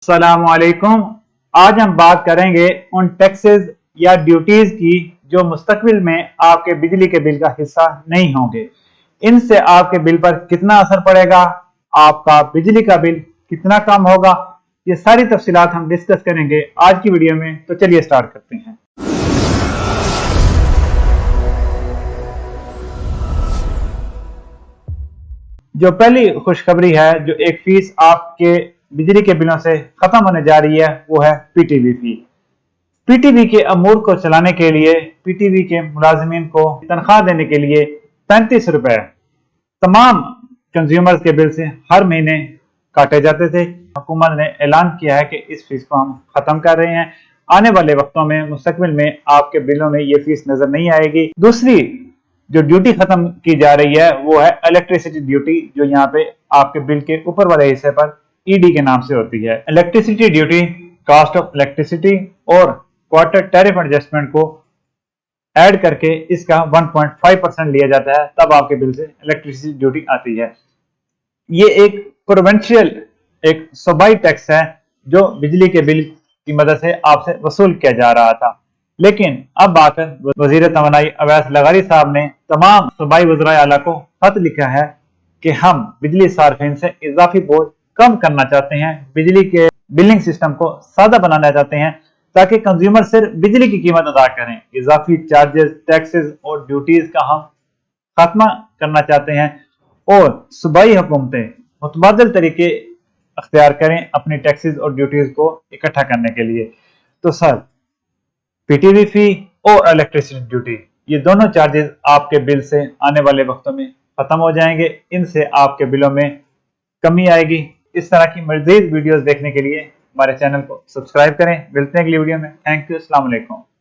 अस्सलामुअलैकुम। आज हम बात करेंगे उन टैक्सेस या ड्यूटीज की जो मुस्तकबिल में आपके बिजली के बिल का हिस्सा नहीं होंगे। इनसे आपके बिल पर कितना असर पड़ेगा, आपका बिजली का बिल कितना कम होगा, ये सारी तफसीलात हम डिस्कस करेंगे आज की वीडियो में। तो चलिए स्टार्ट करते हैं। जो पहली खुशखबरी है, जो एक फीस आपके बिजली के बिलों से खत्म होने जा रही है, वो है पीटीवी फी। पीटीवी के अमूर को चलाने के लिए, पीटीवी के मुलाजमीन को तनख्वाह देने के लिए 35 रुपए तमाम कंज्यूमर्स के बिल से हर महीने काटे जाते थे। हुकूमत ने ऐलान किया है कि इस फीस को हम खत्म कर रहे हैं। आने वाले वक्तों में मुस्तकबिल में आपके बिलों में ये फीस नजर नहीं आएगी। दूसरी जो ड्यूटी खत्म की जा रही है वो है इलेक्ट्रिसिटी ड्यूटी, जो यहाँ पे आपके बिल के ऊपर वाले हिस्से पर ईडी के नाम से होती है। Electricity duty cost of electricity और क्वार्टर टैरिफ एडजस्टमेंट को ऐड करके इसका 1.5% लिया जाता है, तब आपके बिल से इलेक्ट्रिसिटी ड्यूटी आती है। ये एक प्रोविंशियल, एक सूबाई टैक्स है जो बिजली के बिल की मदद से आपसे वसूल किया जा रहा था। लेकिन अब आकर वजीर तवानाई अवैस लगारी साहब ने तमाम सूबाई वज़राए आला को खत लिखा है कि हम बिजली सार्फिन से इजाफी बोझ कम करना चाहते हैं, बिजली के बिलिंग सिस्टम को सादा बनाना चाहते हैं ताकि कंज्यूमर सिर्फ बिजली की कीमत अदा करें। इजाफी चार्जेस, टैक्सेस और ड्यूटीज का हम खात्मा करना चाहते हैं और सूबाई हुकूमतें मुतबादिल तरीके अख्तियार करें अपनी टैक्सेस और ड्यूटीज को इकट्ठा करने के लिए। तो सर, पीटीवी फी और इलेक्ट्रिसिटी ड्यूटी, ये दोनों चार्जेस आपके बिल से आने वाले वक्तों में खत्म हो जाएंगे। इनसे आपके बिलों में कमी आएगी। इस तरह की मज़ीद वीडियोस देखने के लिए हमारे चैनल को सब्सक्राइब करें। मिलते हैं अगली वीडियो में। Thank you. अस्सलाम वालेकुम।